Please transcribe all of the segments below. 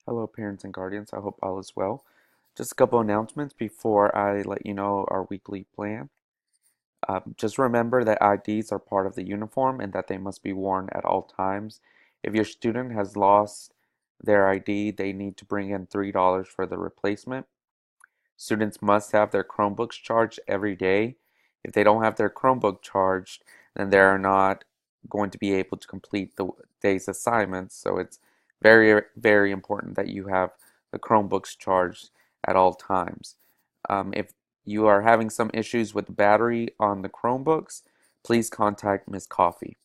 Hello, parents and guardians. I hope all is well. Just a couple announcements before I let you know our weekly plan. Just remember that IDs are part of the uniform and that they must be worn at all times. If your student has lost their ID, they need to bring in $3 for the replacement. Students must have their Chromebooks charged every day. If they don't have their Chromebook charged, then they're not going to be able to complete the day's assignments. So it's very, very important that you have the Chromebooks charged at all times. If you are having some issues with the battery on the Chromebooks, please contact Ms. Coffee.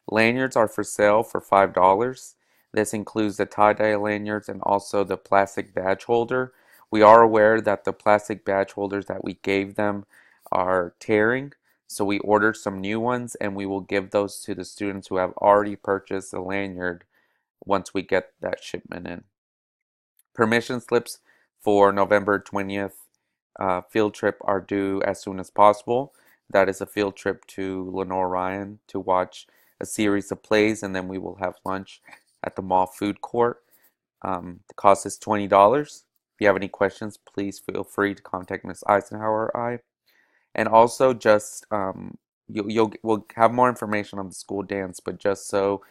Lanyards are for sale for $5. This includes the tie-dye lanyards and also the plastic badge holder. We are aware that the plastic badge holders that we gave them are tearing, so we ordered some new ones and we will give those to the students who have already purchased a lanyard once we get that shipment in. Permission slips for November 20th field trip are due as soon as possible. That is a field trip to Lenore Ryan to watch a series of plays, and then we will have lunch at the mall food court. The cost is $20. If you have any questions, please feel free to contact Ms. Eisenhower or I. And also, just we'll have more information on the school dance, but just so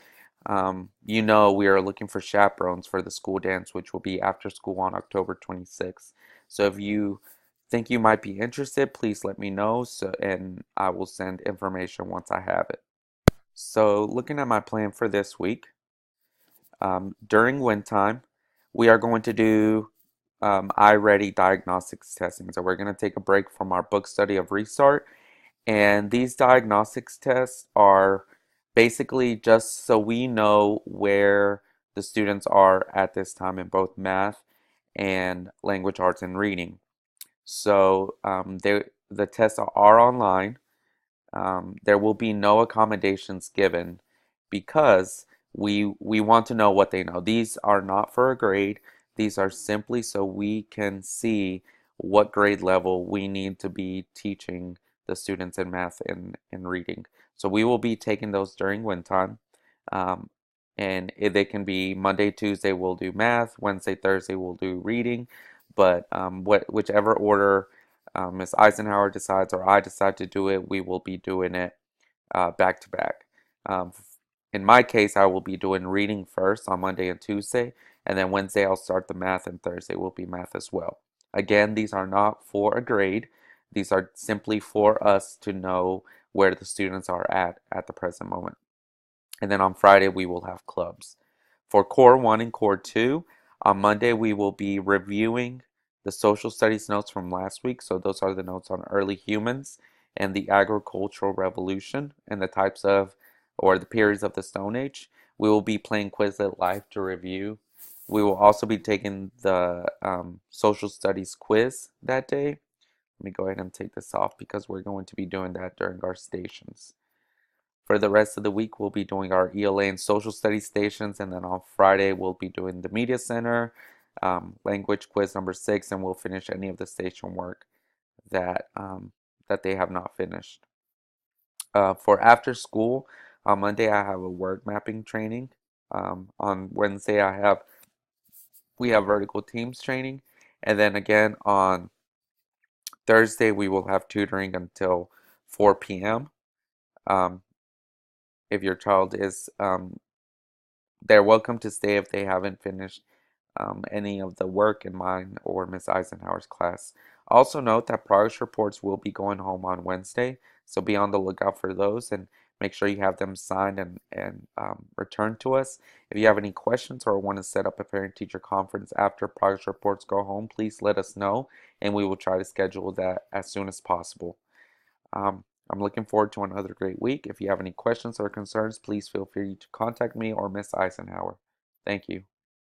we are looking for chaperones for the school dance, which will be after school on October 26th. So if you think you might be interested, please let me know, and I will send information once I have it. So looking at my plan for this week, during wind time, we are going to do iReady diagnostics testing. So we're going to take a break from our book study of Restart, and these diagnostics tests are basically just so we know where the students are at this time in both math and language arts and reading. So the tests are online. There will be no accommodations given because we want to know what they know. These are not for a grade. These are simply so we can see what grade level we need to be teaching the students in math and reading. So we will be taking those during wind time. Um, and they can be Monday, Tuesday, we'll do math. Wednesday, Thursday, we'll do reading. But whichever order Ms. Eisenhower decides or I decide to do it, we will be doing it back to back. Um, in my case, I will be doing reading first on Monday and Tuesday, and then Wednesday I'll start the math, and Thursday will be math as well. Again, these are not for a grade. These are simply for us to know where the students are at the present moment. And then on Friday, we will have clubs. For Core 1 and Core 2, on Monday, we will be reviewing the social studies notes from last week. So those are the notes on early humans and the agricultural revolution and the types of, or the periods of the Stone Age. We will be playing Quizlet Live to review. We will also be taking the social studies quiz that day. Let me go ahead and take this off because we're going to be doing that during our stations. For the rest of the week, we'll be doing our ELA and social studies stations, and then on Friday, we'll be doing the media center, language quiz number 6, and we'll finish any of the station work that they have not finished. For after school, on Monday, I have a word mapping training. On Wednesday, we have vertical teams training, and then again on Thursday, we will have tutoring until 4 p.m. Um, if your child is they're welcome to stay if they haven't finished any of the work in mine or Miss Eisenhower's class. Also note that progress reports will be going home on Wednesday, so be on the lookout for those and make sure you have them signed and returned to us. If you have any questions or want to set up a parent-teacher conference after progress reports go home, please let us know and we will try to schedule that as soon as possible. I'm looking forward to another great week. If you have any questions or concerns, please feel free to contact me or Miss Eisenhower. Thank you.